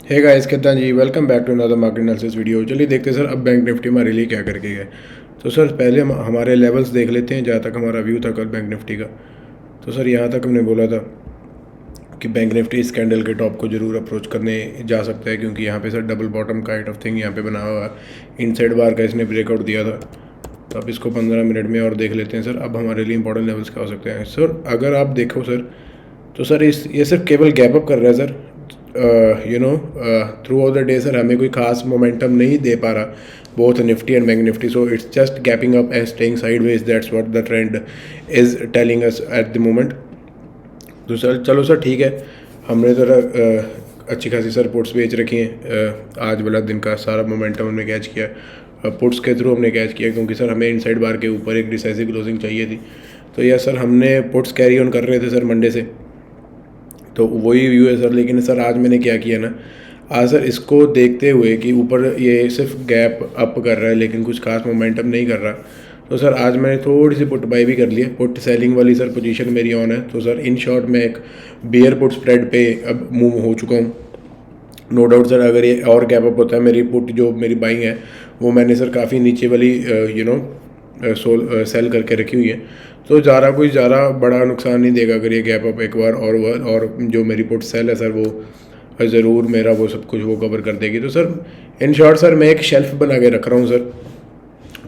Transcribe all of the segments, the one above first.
हे guys, कितना जी, welcome back to another market analysis video. चलिए देखते हैं सर अब बैंक निफ्टी हमारे लिए क्या करके गए। तो सर पहले हम हमारे लेवल्स देख लेते हैं जहाँ तक हमारा व्यू था कल बैंक निफ्टी का। तो सर यहाँ तक हमने बोला था कि बैंक निफ्टी इस कैंडल के टॉप को जरूर अप्रोच करने जा सकता है, क्योंकि यहाँ पे sir double bottom kind of thing यहाँ पे बना हुआ है। इनसाइड बार का इसने ब्रेकआउट दिया था। तो अब इसको 15 मिनट में और देख लेते हैं सर अब हमारे लिए इंपॉर्टेंट लेवल्स क्या हो सकते हैं। सर अगर आप देखो सर, तो सर ये सिर्फ केवल गैप अप कर रहा है sir. Through out the day sir हमें कोई खास मोमेंटम नहीं दे पा रहा both Nifty and bank Nifty. So it's just gapping up and staying sideways, that's what the trend is telling us at the moment. तो सर चलो sir ठीक है, हमने तो अच्छी खासी सर पुट्स बेच रखी हैं। आज वाला दिन का सारा मोमेंटम हमने कैच किया, पुट्स के थ्रू हमने कैच किया, क्योंकि सर हमें इनसाइड बार के ऊपर एक डिसाइसिव क्लोजिंग चाहिए थी। तो यह सर हमने पुट्स कैरी ऑन कर रहे थे सर मंडे से, तो वही व्यू है सर। लेकिन सर आज मैंने क्या किया ना, आज सर इसको देखते हुए कि ऊपर ये सिर्फ गैप अप कर रहा है लेकिन कुछ खास मोमेंटम नहीं कर रहा, तो सर आज मैंने थोड़ी सी पुट बाई भी कर लिया। पुट सेलिंग वाली सर पोजीशन मेरी ऑन है। तो सर इन शॉर्ट मैं एक बियर पुट स्प्रेड पे अब मूव हो चुका हूँ। नो डाउट सर अगर ये और गैप अप होता है, मेरी पुट जो मेरी बाइंग है वो मैंने सर काफ़ी नीचे वाली सेल करके रखी हुई है। तो ज़्यादा बड़ा नुकसान नहीं देगा अगर ये गैप अप एक बार और जो मेरी पुट सेल है सर वो ज़रूर मेरा वो सब कुछ वो कवर कर देगी। तो सर इन शॉर्ट सर मैं एक शेल्फ बना के रख रहा हूँ सर,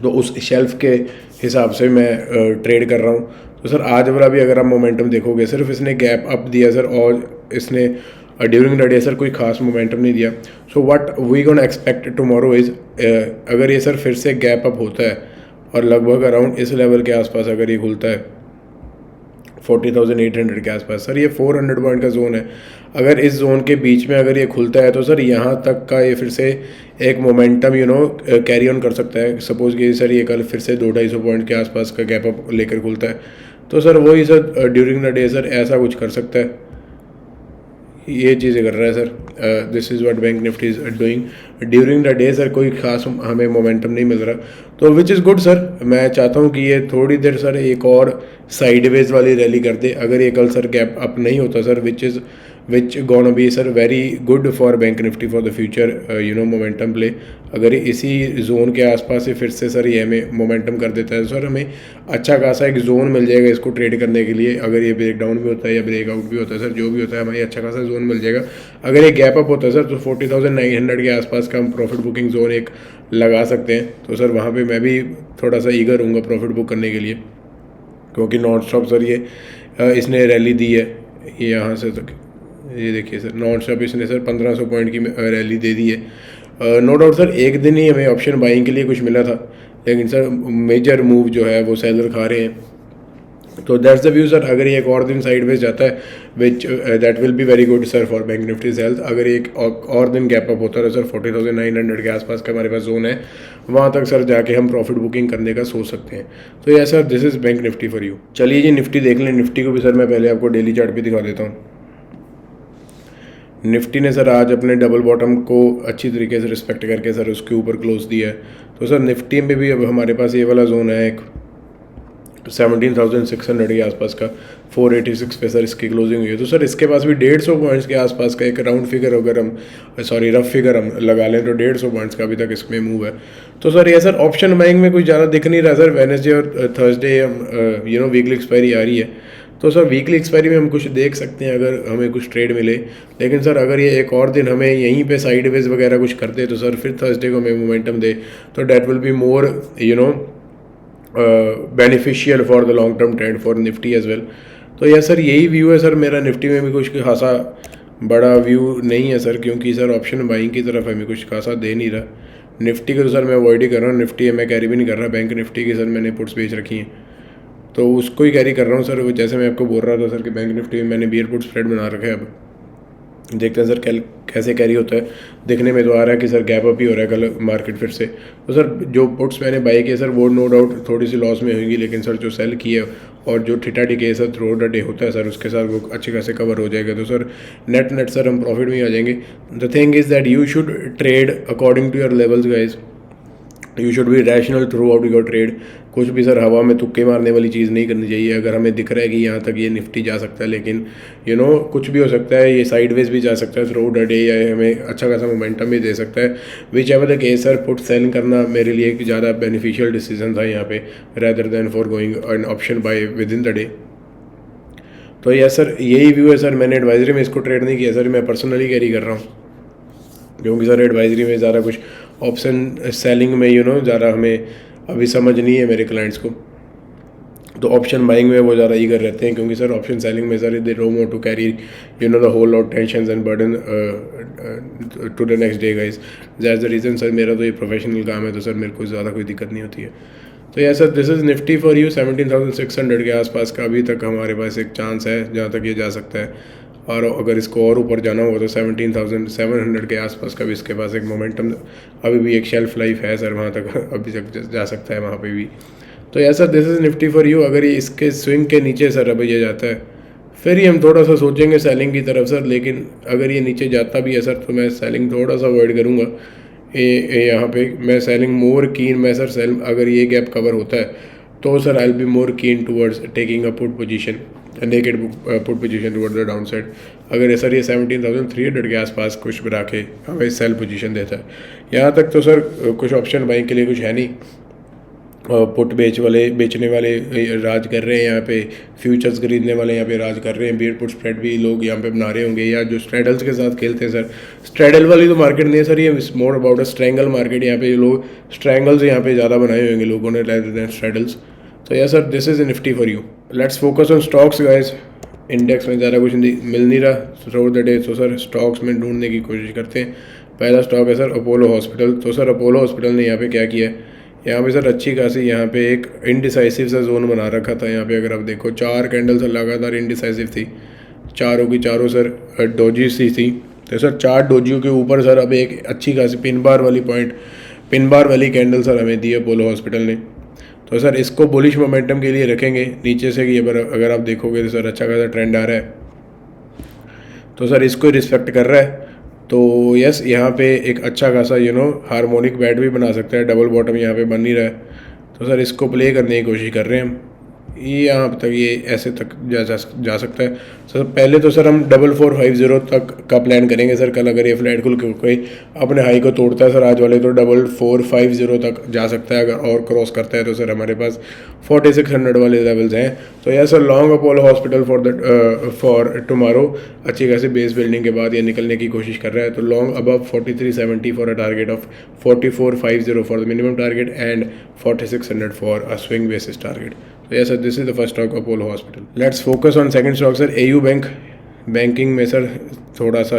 तो उस शेल्फ के हिसाब से मैं ट्रेड कर रहा हूँ। तो सर आज वाला भी अगर आप मोमेंटम देखोगे, सिर्फ इसने गैप अप दिया सर और इसने ड्यूरिंग द डे सर कोई खास मोमेंटम नहीं दिया। So what we gonna expect tomorrow is, अगर ये सर फिर से गैप अप होता है और लगभग अराउंड इस लेवल के आसपास अगर ये खुलता है 40,800 के आसपास, सर ये 400 पॉइंट का जोन है। अगर इस जोन के बीच में अगर ये खुलता है तो सर यहाँ तक का ये फिर से एक मोमेंटम कैरी ऑन कर सकता है। सपोज कि सर ये कल फिर से 200-250 पॉइंट के आसपास का गैप अप लेकर खुलता है, तो सर वही sir during the day sir ऐसा कुछ कर सकता है, ये चीज़ें कर रहा है sir. This is what bank Nifty is doing during the day sir. कोई खास हमें मोमेंटम नहीं मिल रहा, तो विच इज़ गुड सर। मैं चाहता हूँ कि ये थोड़ी देर सर एक और साइडवेज वाली रैली कर दे। अगर ये कल सर गैप अप नहीं होता sir, which gonna be sir very good for bank Nifty for the future momentum play. अगर ये इसी जोन के आसपास से फिर से सर ये हमें मोमेंटम कर देता है, सर हमें अच्छा खासा एक जोन मिल जाएगा इसको ट्रेड करने के लिए। अगर ये ब्रेक डाउन भी होता है या ब्रेकआउट भी होता है सर, जो भी होता है हमें अच्छा खासा जोन मिल जाएगा। अगर ये गैप अप होता है सर तो 40,900 के आसपास का हम प्रॉफिट बुकिंग जोन एक लगा सकते हैं। तो सर वहाँ पे मैं भी थोड़ा सा ईगर हूँगा प्रॉफिट बुक करने के लिए, क्योंकि नॉन स्टॉप सर ये इसने रैली दी है ये यहाँ से तक। ये देखिए सर नॉन स्टॉप इसने सर 1500 पॉइंट की रैली दे दी है। नो डाउट सर एक दिन ही हमें ऑप्शन बाइंग के लिए कुछ मिला था, लेकिन सर मेजर मूव जो है वो सेलर खा रहे हैं। तो दैट्स द व्यू सर। अगर ये एक और दिन साइडवेज जाता है which that will be very good sir for bank Nifty's health. अगर एक और दिन गैप अप होता है सर 40,900 के आसपास का हमारे पास जोन है, वहाँ तक सर जाके हम प्रॉफिट बुकिंग करने का सोच सकते हैं। तो yes sir, this is bank Nifty for you. चलिए जी निफ्टी देख लें। निफ्टी को भी सर मैं पहले आपको डेली चार्ट भी दिखा देता हूँ। निफ्टी ने सर आज अपने डबल बॉटम को अच्छी तरीके से रिस्पेक्ट करके सर उसके ऊपर क्लोज दिया है। तो सर निफ्टी में भी अब हमारे पास ये वाला जोन है एक 17,600 के आसपास का, 486 पे सर इसकी क्लोजिंग हुई है। तो सर इसके पास भी 150 पॉइंट्स के आसपास का एक राउंड फिगर अगर हम रफ फिगर हम लगा लें तो 150 पॉइंट्स का अभी तक इसमें मूव है। तो सर ये सर ऑप्शन बाइंग में कुछ ज़्यादा दिख नहीं रहा सर। वेडनेसडे और थर्सडे हम वीकली एक्सपायरी आ रही है, तो सर वीकली एक्सपायरी में हम कुछ देख सकते हैं अगर हमें कुछ ट्रेड मिले। लेकिन सर अगर ये एक और दिन हमें यहीं पे साइडवेज वगैरह कुछ करते तो सर फिर थर्सडे को हमें मोमेंटम दे, तो that will be more beneficial for the long term trend for Nifty as well. तो यह सर यही व्यू है सर मेरा। निफ्टी में भी कुछ खासा बड़ा व्यू नहीं है सर, क्योंकि सर ऑप्शन बाइंग की तरफ हमें कुछ खासा दे नहीं रहा। निफ्टी को तो सर मैं अवॉइड ही कर रहा हूँ, निफ्टी मैं कैरी भी नहीं कर रहा। बैंक निफ्टी की सर मैंने पुट्स बेच रखी हैं, तो उसको ही कैरी कर रहा हूँ सर। जैसे मैं आपको बोल रहा था सर कि बैंक निफ्टी में मैंने बियर पुट स्प्रेड बना रखा है। अब देखते हैं सर कैसे कैरी होता है। देखने में तो आ रहा है कि सर गैप अप ही हो रहा है कल मार्केट फिर से। तो सर जो पुट्स मैंने बाई किए सर वो नो डाउट थोड़ी सी लॉस में होंगी, लेकिन सर जो सेल की है और जो ठिटा टिके सर थ्रू द डे होता है सर उसके साथ वो अच्छे खासे कवर हो जाएगा। तो सर नेट सर हम प्रॉफिट में ही आ जाएंगे। The thing is that you should trade according to your levels guys. You should be rational throughout your trade. कुछ भी सर हवा में तुक्के मारने वाली चीज़ नहीं करनी चाहिए। अगर हमें दिख रहा है कि यहाँ तक ये निफ्टी जा सकता है, लेकिन कुछ भी हो सकता है, ये साइडवेज भी जा सकता है थ्रू द डे, या हमें अच्छा खासा मोमेंटम भी दे सकता है। Which ever the case sir, put sell करना मेरे लिए एक ज़्यादा बेनिफिशियल डिसीजन था यहाँ पे, rather than for going an option buy within the day. तो यस सर, यही व्यू है सर। मैंने एडवाइजरी में इसको ट्रेड नहीं किया सर, मैं पर्सनली कैरी कर रहा हूँ, क्योंकि सर एडवाइजरी में ज़्यादा कुछ ऑप्शन सेलिंग में ज़्यादा हमें अभी समझ नहीं है मेरे क्लाइंट्स को। तो ऑप्शन बाइंग में वो ज़्यादा ईगर रहते हैं, क्योंकि सर ऑप्शन सेलिंग में sir they don't want to carry the whole lot tensions and burden to the next day guys. That's the reason sir, मेरा तो ये प्रोफेशनल काम है, तो सर मेरे को ज़्यादा कोई दिक्कत नहीं होती है। तो यह sir, this is Nifty for you 17,600 के आसपास का अभी तक हमारे पास एक चांस है जहाँ तक ये जा सकता है। और अगर इसको और ऊपर जाना होगा तो 17,700 के आसपास का भी इसके पास एक मोमेंटम, अभी भी एक शेल्फ लाइफ है सर, वहाँ तक अभी तक जा सकता है वहाँ पे भी। तो यह sir, this is Nifty for you. अगर ये इसके स्विंग के नीचे सर अभी ये जाता है, फिर ही हम थोड़ा सा सोचेंगे सेलिंग की तरफ सर। लेकिन अगर ये नीचे जाता भी है सर, तो मैं सेलिंग थोड़ा सा अवॉइड करूँगा। यहाँ पे मैं सेलिंग मोर कीन, मैं सर सेल, अगर ये गैप कवर होता है तो sir I will be more keen towards taking a put position, naked put position toward the down side. अगर सर ये 17,300 के आसपास कुछ बना के हमें सेल पोजीशन देता है, यहाँ तक तो सर कुछ ऑप्शन बाइंग के लिए कुछ है नहीं। पुट बेचने वाले राज कर रहे हैं यहाँ पे, फ्यूचर्स खरीदने वाले यहाँ पे राज कर रहे हैं, बीट पुट स्प्रेड भी लोग यहाँ पे बना रहे होंगे, या जो स्ट्रेडल्स के साथ खेलते हैं सर। स्ट्रेडल वाली तो मार्केट नहीं है सर, ये more about a strangle market. यहाँ पे लोग स्ट्रैंगल्स यहाँ पे ज़्यादा बनाए होंगे लोगों ने रेदर देन स्ट्रेडल्स। तो yes sir, this is Nifty for you. Let's focus on stocks guys. Index में ज़्यादा कुछ मिल नहीं रहा थ्रू द डे, तो सर स्टॉक्स में ढूंढने की कोशिश करते हैं। पहला स्टॉक है सर अपोलो हॉस्पिटल। तो सर अपोलो हॉस्पिटल ने यहाँ पे क्या किया है, यहाँ पे सर अच्छी खासी यहाँ पे एक इनडिसाइसिव सा जोन बना रखा था। यहाँ पे अगर आप देखो 4 कैंडल सर लगातार इनडिसाइसिव थी, चारों की चारों सर डोजी सी थी। तो सर 4 डोजियों के ऊपर सर अब एक अच्छी खासी पिन बार वाली कैंडल सर हमें दी अपोलो हॉस्पिटल ने। तो सर इसको बुलिश मोमेंटम के लिए रखेंगे नीचे से, कि अगर आप देखोगे तो सर अच्छा खासा ट्रेंड आ रहा है, तो सर इसको रिस्पेक्ट कर रहा है। तो यस, यहाँ पे एक अच्छा खासा हार्मोनिक बैट भी बना सकता है, डबल बॉटम यहाँ पे बन नहीं रहा है। तो सर इसको प्ले करने की कोशिश कर रहे हैं हम, यहाँ तक ये ऐसे तक जा सकता है सर। पहले तो सर हम 4450 तक का प्लान करेंगे सर। कल अगर ये फ्लैट खुल के अपने हाई को तोड़ता है सर आज वाले, तो 4450 तक जा सकता है। अगर और क्रॉस करता है तो सर हमारे पास 4600 वाले लेवल्स हैं। तो यह sir long Apollo hospital for tomorrow, अच्छी खासी बेस बिल्डिंग के बाद ये निकलने की कोशिश कर रहा है। तो long above 4370 for a target of 4450 for the minimum target and 4600 for a swing basis target. तो yes sir, this is the first stock Apollo hospital. Let's focus on second stock sir AU bank. Banking में sir थोड़ा सा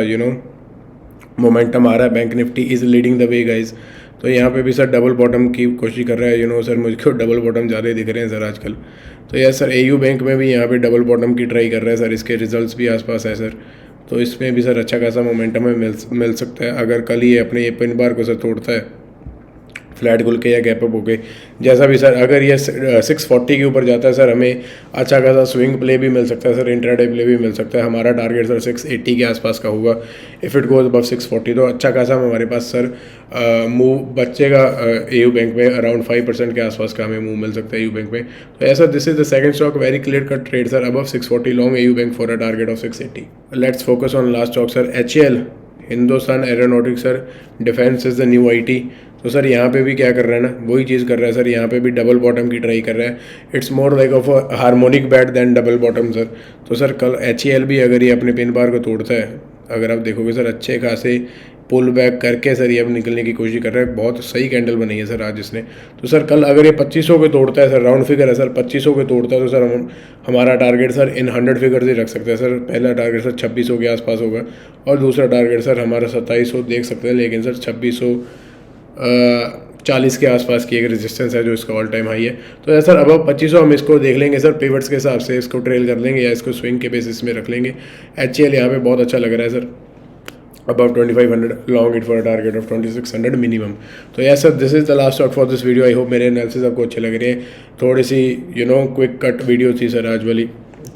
momentum आ रहा है, bank Nifty is leading the way guys. तो यहाँ पे भी सर डबल बॉटम की कोशिश कर रहा है सर, मुझको डबल बॉटम ज़्यादा दिख रहे हैं सर आजकल। तो यस सर, एयू बैंक में भी यहाँ पे डबल बॉटम की ट्राई कर रहा है सर, इसके रिजल्ट्स भी आसपास है सर। तो इसमें भी सर अच्छा खासा मोमेंटम में मिल सकता है, अगर कल ही अपने ये पिन बार को सर तोड़ता है फ्लैट खुल के या गैप अप हो गए, जैसा भी सर। अगर ये 640 के ऊपर जाता है सर, हमें अच्छा खासा स्विंग प्ले भी मिल सकता है सर, इंट्राडे प्ले भी मिल सकता है। हमारा टारगेट सर 680 के आसपास का होगा। इफ़ इट गोज अबव 640 तो अच्छा खासा हमारे पास सर मूव बचेगा एयू बैंक में, अराउंड 5% के आसपास का हमें मूव मिल सकता है एयू बैंक में। तो ऐसा this is the second stock, very clear cut trade sir, above 640 long AU bank for a target of 680। Let's focus on last stock sir HAL, Hindustan aeronautics sir. Defence is the new IT। तो sir यहाँ पे भी क्या कर रहा है ना, वही चीज़ कर रहा है सर, यहाँ पे भी डबल बॉटम की ट्राई कर रहा है। It's more like of a harmonic bat than double bottom sir. तो सर कल HAL भी अगर ये अपने पिन बार को तोड़ता है, अगर आप देखोगे सर अच्छे खासे पुल बैक करके सर ये अब निकलने की कोशिश कर रहा है। बहुत सही कैंडल बनाई है सर आज इसने। तो सर कल अगर ये 2500 के तोड़ता है सर, राउंड फिगर है सर, 2500 के तोड़ता है तो सर हमारा टारगेट सर इन 100 फिगर ही रख सकते हैं सर। पहला टारगेट सर 2600 के आसपास होगा और दूसरा टारगेट सर हमारा 2700 देख सकते हैं, लेकिन सर 2640 के आसपास की एक रेजिस्टेंस है जो इसका ऑल टाइम हाई है। तो सर अब 2500 हम इसको देख लेंगे सर, पिवट्स के हिसाब से इसको ट्रेल कर लेंगे या इसको स्विंग के बेसिस में रख लेंगे। HAL यहाँ पे बहुत अच्छा लग रहा है sir, about 2500 long it for a target of 2600 minimum। तो yes sir, this is the last shot for this video. I hope मेरे एनालिसिस आपको अच्छे लग रहे हैं। थोड़ी सी क्विक कट वीडियो थी सर आज वाली,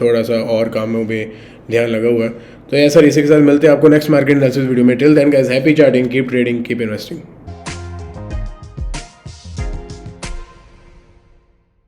थोड़ा सा और कामों में ध्यान लगा हुआ है। तो यस सर, इसी के साथ मिलते हैं आपको नेक्स्ट मार्केट एनालिसिस वीडियो में। Till then guys, happy charting, keep trading, keep investing.